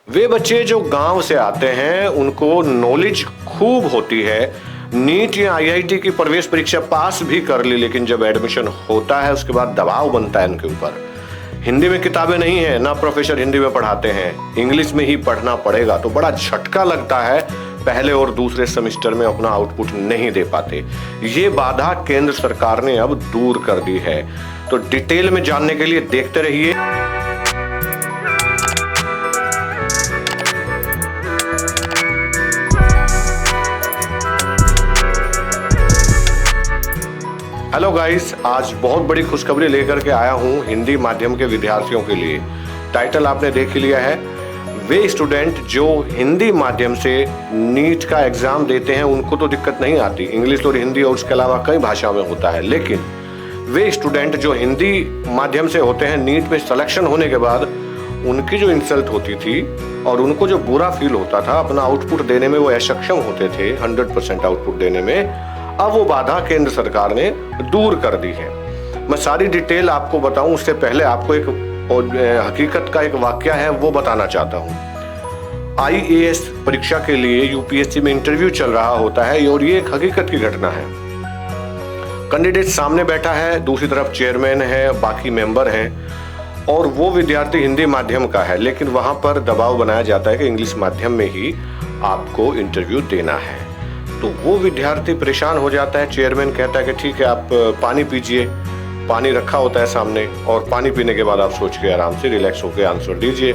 वे बच्चे जो गांव से आते हैं उनको नॉलेज खूब होती है, नीट या आईआईटी की प्रवेश परीक्षा पास भी कर ली, लेकिन जब एडमिशन होता है उसके बाद दबाव बनता है उनके ऊपर। हिंदी में किताबें नहीं है, ना प्रोफेसर हिंदी में पढ़ाते हैं, इंग्लिश में ही पढ़ना पड़ेगा, तो बड़ा झटका लगता है। पहले और दूसरे सेमेस्टर में अपना आउटपुट नहीं दे पाते। ये बाधा केंद्र सरकार ने अब दूर कर दी है। तो डिटेल में जानने के लिए देखते रहिए। हेलो गाइस, आज बहुत बड़ी खुशखबरी लेकर के आया हूं हिंदी माध्यम के विद्यार्थियों के लिए। टाइटल आपने देख ही लिया है। वे स्टूडेंट जो हिंदी माध्यम से नीट का एग्जाम देते हैं उनको तो दिक्कत नहीं आती, इंग्लिश और हिंदी और उसके अलावा कई भाषाओं में होता है, लेकिन वे स्टूडेंट जो हिंदी माध्यम से होते हैं, नीट में सिलेक्शन होने के बाद उनकी जो इंसल्ट होती थी और उनको जो बुरा फील होता था, अपना आउटपुट देने में वो अक्षम होते थे 100% आउटपुट देने में, अब वो बाधा केंद्र सरकार ने दूर कर दी है। मैं सारी डिटेल आपको बताऊं उससे पहले आपको एक हकीकत का एक वाकया है वो बताना चाहता हूं। आईएएस परीक्षा के लिए यूपीएससी में इंटरव्यू चल रहा होता है और ये एक हकीकत की घटना है। कैंडिडेट सामने बैठा है, दूसरी तरफ चेयरमैन है, बाकी मेंबर हैं और वो विद्यार्थी हिंदी माध्यम का है, लेकिन वहां पर दबाव बनाया जाता है कि इंग्लिश माध्यम में ही आपको इंटरव्यू देना है। तो वो विद्यार्थी परेशान हो जाता है। चेयरमैन कहता है कि ठीक है, आप पानी पीजिए। पानी रखा होता है सामने और पानी पीने के बाद आप सोच के आराम से रिलैक्स होकर आंसर दीजिए।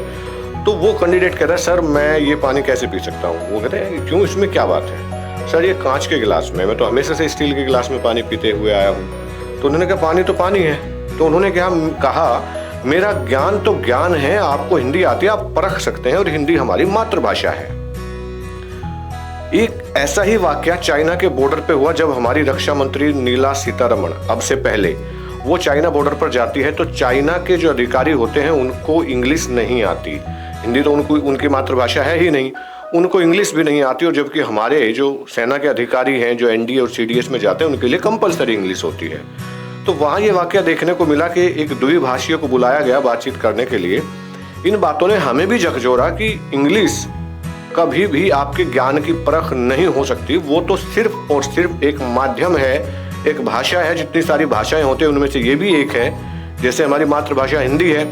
तो वो कैंडिडेट कहता है, सर मैं ये पानी कैसे पी सकता हूँ? वो कहते हैं, क्यों, इसमें क्या बात है? सर ये कांच के गिलास में, मैं तो हमेशा से स्टील के गिलास में पानी पीते हुए आया हूँ। तो उन्होंने कहा पानी तो पानी है। तो उन्होंने कहा मेरा ज्ञान तो ज्ञान है, आपको हिंदी आती है, आप परख सकते हैं और हिंदी हमारी मातृभाषा है। एक ऐसा ही वाकया चाइना के बॉर्डर पे हुआ जब हमारी रक्षा मंत्री नीला सीतारमण, अब से पहले वो चाइना बॉर्डर पर जाती है, तो चाइना के जो अधिकारी होते हैं उनको इंग्लिश नहीं आती, हिंदी तो उनकी मातृभाषा है ही नहीं, उनको इंग्लिश भी नहीं आती। और जबकि हमारे जो सेना के अधिकारी हैं जो एनडीए और सीडीएस में जाते हैं उनके लिए कंपलसरी इंग्लिश होती है। तो वहाँ ये वाकया देखने को मिला कि एक द्विभाषीय को बुलाया गया बातचीत करने के लिए। इन बातों ने हमें भी झकझोरा कि इंग्लिश कभी भी आपके ज्ञान की परख नहीं हो सकती, वो तो सिर्फ और सिर्फ एक माध्यम है, एक भाषा है। जितनी सारी भाषाएं होती हैं उनमें से ये भी एक है, जैसे हमारी मातृभाषा हिंदी है।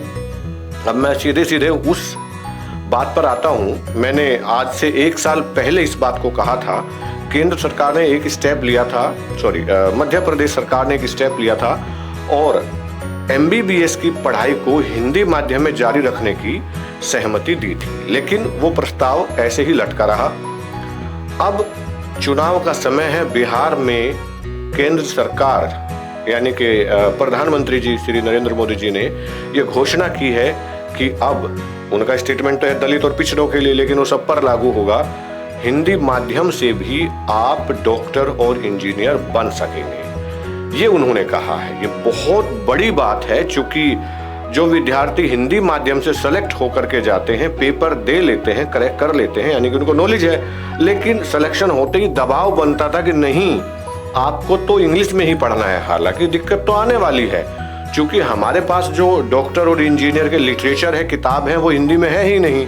अब मैं सीधे सीधे उस बात पर आता हूँ। मैंने आज से 1 साल पहले इस बात को कहा था। केंद्र सरकार ने एक स्टेप लिया था, मध्य प्रदेश सरकार ने एक स्टेप लिया था और एमबीबीएस की पढ़ाई को हिंदी माध्यम में जारी रखने की सहमति दी थी, लेकिन वो प्रस्ताव ऐसे ही लटका रहा। अब चुनाव का समय है। बिहार में केंद्र सरकार यानी कि प्रधानमंत्री जी श्री नरेंद्र मोदी जी ने ये घोषणा की है कि अब उनका स्टेटमेंट तो है दलित और पिछड़ों के लिए, लेकिन वो सब पर लागू होगा। हिंदी माध्यम से भी आप डॉक्टर और इंजीनियर बन सकेंगे, ये उन्होंने कहा है। ये बहुत बड़ी बात है, क्योंकि जो विद्यार्थी हिंदी माध्यम से सेलेक्ट होकर के जाते हैं, पेपर दे लेते हैं, करेक्ट कर लेते हैं, यानी कि उनको नॉलेज है, लेकिन सिलेक्शन होते ही दबाव बनता था कि नहीं आपको तो इंग्लिश में ही पढ़ना है। हालांकि दिक्कत तो आने वाली है, क्योंकि हमारे पास जो डॉक्टर और इंजीनियर के लिटरेचर है, किताब है, वो हिंदी में है ही नहीं।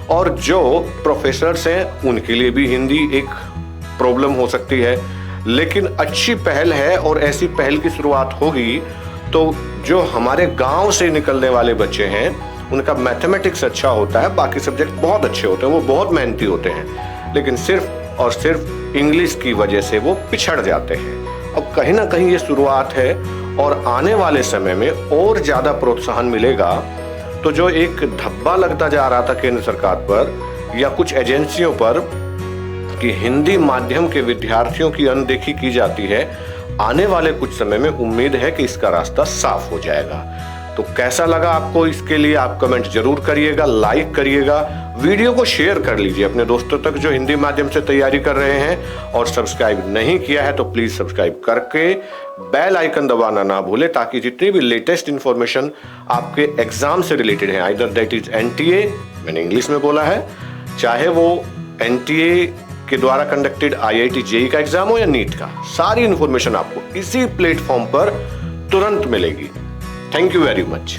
और जो प्रोफेसर्स हैं उनके लिए भी हिंदी एक प्रॉब्लम हो सकती है। लेकिन अच्छी पहल है और ऐसी पहल की शुरुआत होगी तो जो हमारे गांव से निकलने वाले बच्चे हैं उनका मैथमेटिक्स अच्छा होता है, बाकी सब्जेक्ट बहुत अच्छे होते हैं, वो बहुत मेहनती होते हैं, लेकिन सिर्फ और सिर्फ इंग्लिश की वजह से वो पिछड़ जाते हैं। अब कहीं ना कहीं ये शुरुआत है और आने वाले समय में और ज़्यादा प्रोत्साहन मिलेगा। तो जो एक धब्बा लगता जा रहा था केंद्र सरकार पर या कुछ एजेंसियों पर कि हिंदी माध्यम के विद्यार्थियों की अनदेखी की जाती है, आने वाले कुछ समय में उम्मीद है कि इसका रास्ता साफ हो जाएगा। तो कैसा लगा आपको, इसके लिए आप कमेंट जरूर करिएगा, लाइक करिएगा, वीडियो को शेयर कर लीजिए अपने दोस्तों तक जो हिंदी माध्यम से तैयारी कर रहे हैं। और सब्सक्राइब नहीं किया है तो प्लीज सब्सक्राइब करके बेल आइकन दबाना ना भूलें, ताकि जितनी भी लेटेस्ट इंफॉर्मेशन आपके एग्जाम से रिलेटेड है, आइदर दैट इज एनटीए, मैंने इंग्लिश में बोला है, चाहे वो एनटीए के द्वारा कंडक्टेड आईआईटी जेईई का एग्जाम हो या नीट का, सारी इंफॉर्मेशन आपको इसी प्लेटफॉर्म पर तुरंत मिलेगी। Thank you very much.